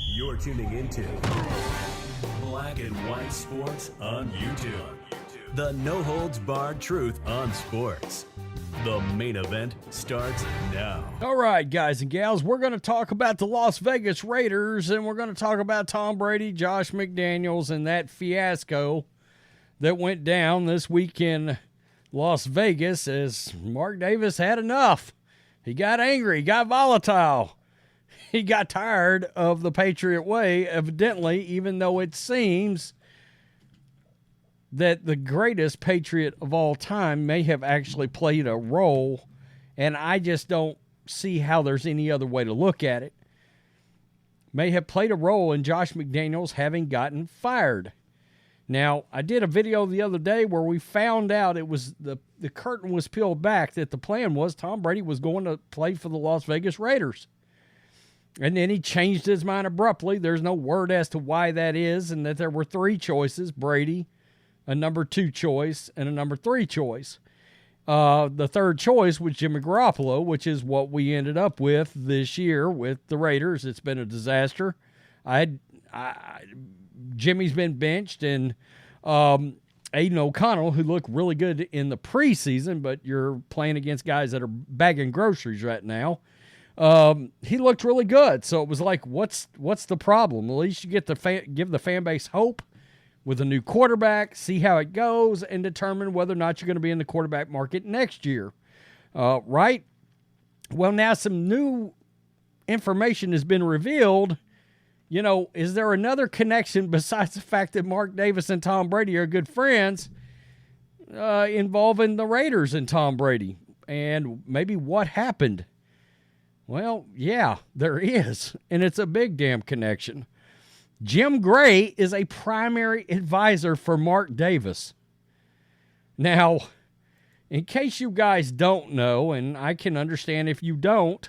You're tuning into Black and White Sports on YouTube. The no-holds-barred truth on sports. The main event starts now. All right, guys and gals, we're going to talk about the Las Vegas Raiders, and we're going to talk about Tom Brady, Josh McDaniels, and that fiasco that went down this week in Las Vegas as Mark Davis had enough. He got angry, he got volatile. He got tired of the Patriot way, evidently, even though it seems that the greatest Patriot of all time may have actually played a role, and I just don't see how there's any other way to look at it, may have played a role in Josh McDaniels having gotten fired. Now, I did a video the other day where we found out it was the curtain was peeled back that the plan was Tom Brady was going to play for the Las Vegas Raiders. And then he changed his mind abruptly. There's no word as to why that is, and that there were three choices: Brady, a number 2 choice, and a number 3 choice. The third choice was Jimmy Garoppolo, which is what we ended up with this year with the Raiders. It's been a disaster. Jimmy's been benched, and Aiden O'Connell, who looked really good in the preseason, but you're playing against guys that are bagging groceries right now. He looked really good, so it was like, what's the problem? At least you get give the fan base hope with a new quarterback, see how it goes, and determine whether or not you're going to be in the quarterback market next year. Right? Well, now some new information has been revealed. You know, is there another connection besides the fact that Mark Davis and Tom Brady are good friends involving the Raiders and Tom Brady? And maybe what happened? Well, yeah, there is, and it's a big damn connection. Jim Gray is a primary advisor for Mark Davis. Now, in case you guys don't know, and I can understand if you don't,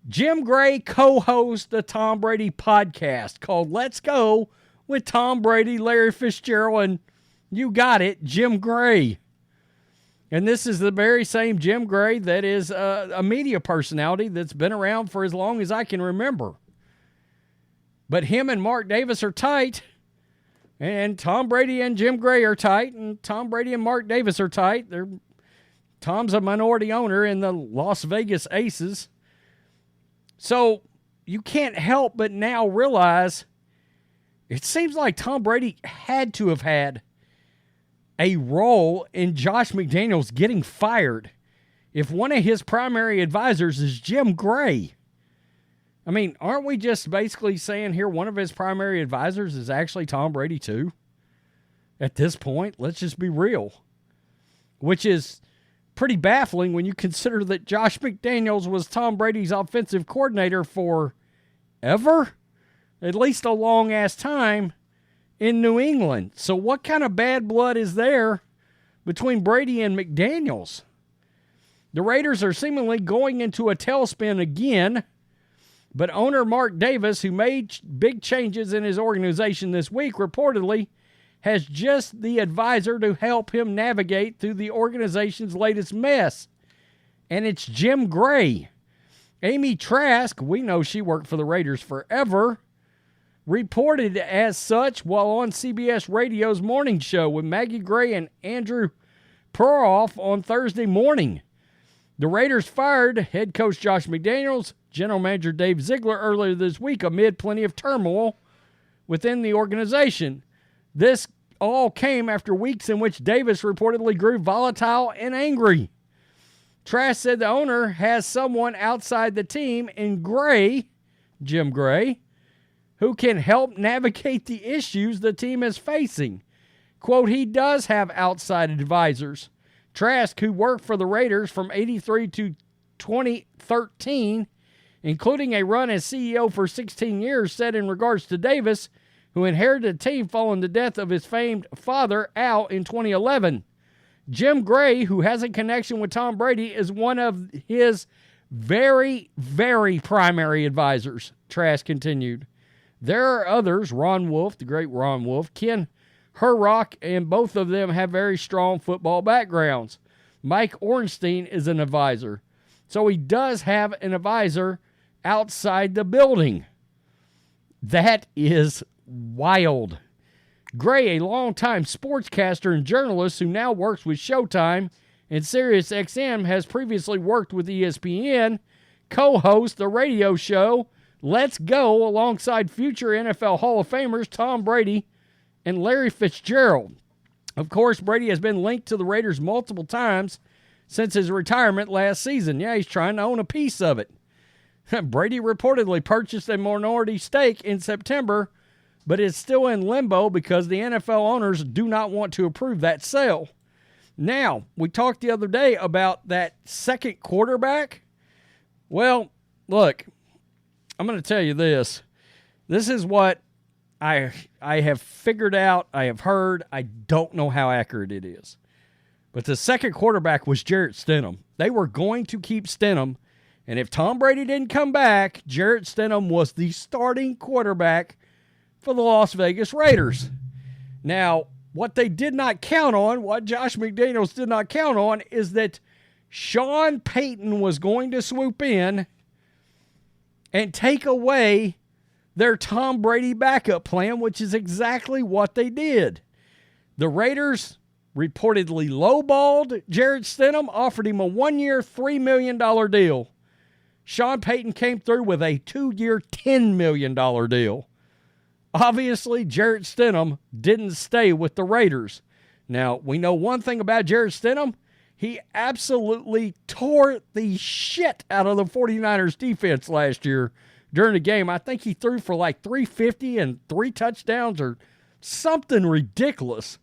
Jim Gray co-hosts the Tom Brady podcast called Let's Go with Tom Brady, Larry Fitzgerald, and you got it, Jim Gray. And this is the very same Jim Gray that is a media personality that's been around for as long as I can remember. But him and Mark Davis are tight, and Tom Brady and Jim Gray are tight, and Tom Brady and Mark Davis are tight. Tom's a minority owner in the Las Vegas Aces. So you can't help but now realize it seems like Tom Brady had to have had a role in Josh McDaniels getting fired if one of his primary advisors is Jim Gray. I mean, aren't we just basically saying here one of his primary advisors is actually Tom Brady too? At this point, let's just be real. Which is pretty baffling when you consider that Josh McDaniels was Tom Brady's offensive coordinator for ever? At least a long-ass time in New England. So what kind of bad blood is there between Brady and McDaniels? The Raiders are seemingly going into a tailspin again, but owner Mark Davis, who made big changes in his organization this week, reportedly has just the advisor to help him navigate through the organization's latest mess. And it's Jim Gray. Amy Trask, we know she worked for the Raiders forever, reported as such while on CBS Radio's morning show with Maggie Gray and Andrew Peroff on Thursday morning. The Raiders fired head coach Josh McDaniels, general manager Dave Ziegler earlier this week amid plenty of turmoil within the organization. This all came after weeks in which Davis reportedly grew volatile and angry. Trask said the owner has someone outside the team in Gray, Jim Gray, who can help navigate the issues the team is facing. Quote, he does have outside advisors. Trask, who worked for the Raiders from 83 to 2013, including a run as CEO for 16 years, said in regards to Davis, who inherited the team following the death of his famed father, Al, in 2011. Jim Gray, who has a connection with Tom Brady, is one of his very, very primary advisors, Trask continued. There are others, Ron Wolf, the great Ron Wolf, Ken Herrock, and both of them have very strong football backgrounds. Mike Ornstein is an advisor. So he does have an advisor outside the building. That is wild. Gray, a longtime sportscaster and journalist who now works with Showtime and SiriusXM, has previously worked with ESPN, co-hosts the radio show Let's Go alongside future NFL Hall of Famers Tom Brady and Larry Fitzgerald. Of course, Brady has been linked to the Raiders multiple times since his retirement last season. Yeah, he's trying to own a piece of it. Brady reportedly purchased a minority stake in September, but is still in limbo because the NFL owners do not want to approve that sale. Now, we talked the other day about that second quarterback. Well, look, I'm going to tell you this. This is what I have figured out, I have heard. I don't know how accurate it is. But the second quarterback was Jarrett Stidham. They were going to keep Stidham, and if Tom Brady didn't come back, Jarrett Stidham was the starting quarterback for the Las Vegas Raiders. Now, what they did not count on, what Josh McDaniels did not count on, is that Sean Payton was going to swoop in and take away their Tom Brady backup plan, which is exactly what they did. The Raiders reportedly lowballed Jarrett Stidham, offered him a 1-year, $3 million deal. Sean Payton came through with a 2-year, $10 million deal. Obviously, Jarrett Stidham didn't stay with the Raiders. Now, we know one thing about Jarrett Stidham. He absolutely tore the shit out of the 49ers defense last year during the game. I think he threw for like 350 and 3 touchdowns or something ridiculous.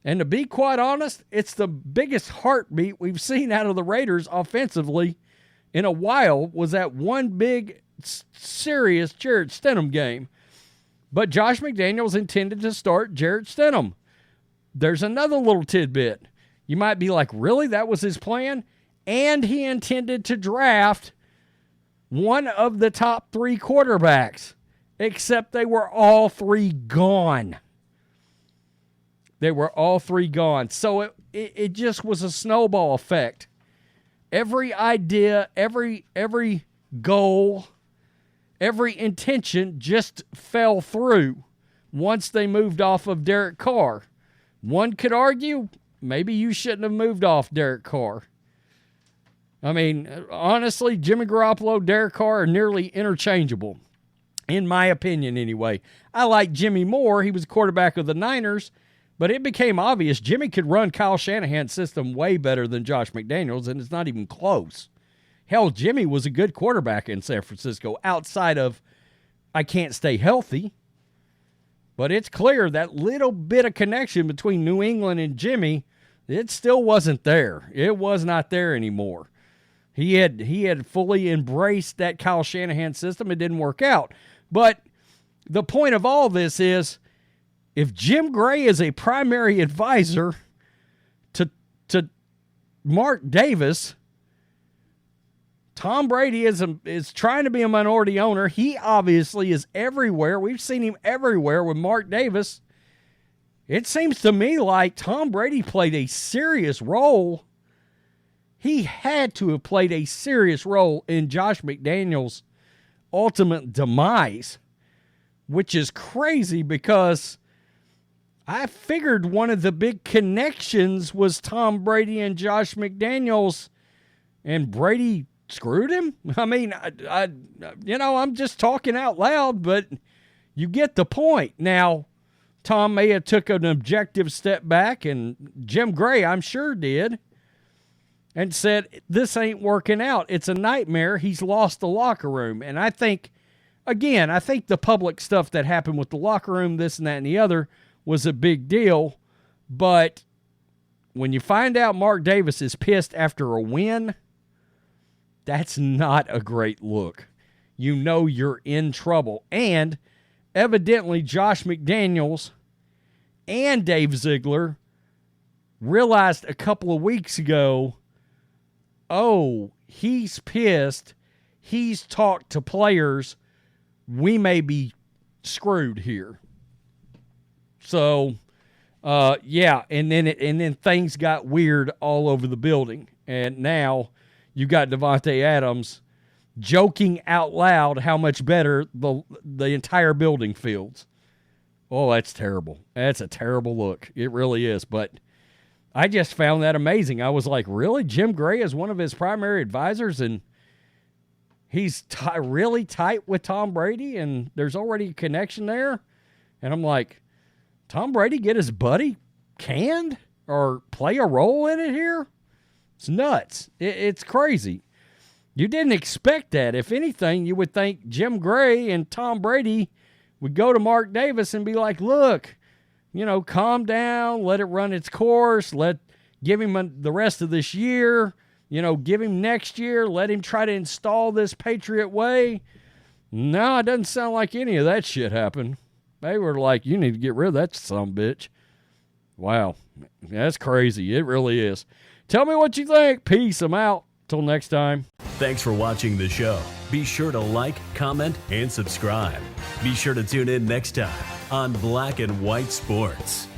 And to be quite honest, it's the biggest heartbeat we've seen out of the Raiders offensively in a while, was that one big, serious Jarrett Stidham game. But Josh McDaniels intended to start Jarrett Stidham. There's another little tidbit. You might be like, really? That was his plan? And he intended to draft one of the top 3 quarterbacks, except they were all 3 gone. They were all 3 gone. So it just was a snowball effect. Every idea, every goal, every intention just fell through once they moved off of Derek Carr. One could argue, maybe you shouldn't have moved off Derek Carr. I mean, honestly, Jimmy Garoppolo, Derek Carr are nearly interchangeable, in my opinion anyway. I like Jimmy more. He was quarterback of the Niners, but it became obvious Jimmy could run Kyle Shanahan's system way better than Josh McDaniels, and it's not even close. Hell, Jimmy was a good quarterback in San Francisco outside of I can't stay healthy. But it's clear that little bit of connection between New England and Jimmy, it still wasn't there. It was not there anymore. He had fully embraced that Kyle Shanahan system. It didn't work out. But the point of all this is, if Jim Gray is a primary advisor to Mark Davis, Tom Brady is trying to be a minority owner. He obviously is everywhere. We've seen him everywhere with Mark Davis. It seems to me like Tom Brady played a serious role. He had to have played a serious role in Josh McDaniels' ultimate demise, which is crazy because I figured one of the big connections was Tom Brady and Josh McDaniels, and Brady screwed him? I mean, I'm just talking out loud, but you get the point. Now, Tom may have took an objective step back, and Jim Gray, I'm sure, did, and said, this ain't working out. It's a nightmare. He's lost the locker room. And I think the public stuff that happened with the locker room, this and that and the other, was a big deal. But when you find out Mark Davis is pissed after a win, that's not a great look. You know you're in trouble. And evidently Josh McDaniels and Dave Ziegler realized a couple of weeks ago, oh, he's pissed. He's talked to players. We may be screwed here. So, and then things got weird all over the building. And now you got Devontae Adams joking out loud how much better the entire building feels. Oh, that's terrible. That's a terrible look. It really is. But I just found that amazing. I was like, really? Jim Gray is one of his primary advisors, and he's really tight with Tom Brady, and there's already a connection there? And I'm like, Tom Brady get his buddy canned or play a role in it here? It's nuts. It's crazy. You didn't expect that. If anything, you would think Jim Gray and Tom Brady would go to Mark Davis and be like, look, calm down, let it run its course, give him the rest of this year, give him next year, let him try to install this Patriot way. No, it doesn't sound like any of that shit happened. They were like, you need to get rid of that son of a bitch. Wow, that's crazy. It really is. Tell me what you think. Peace. I'm out. Till next time. Thanks for watching the show. Be sure to like, comment, and subscribe. Be sure to tune in next time on Black and White Sports.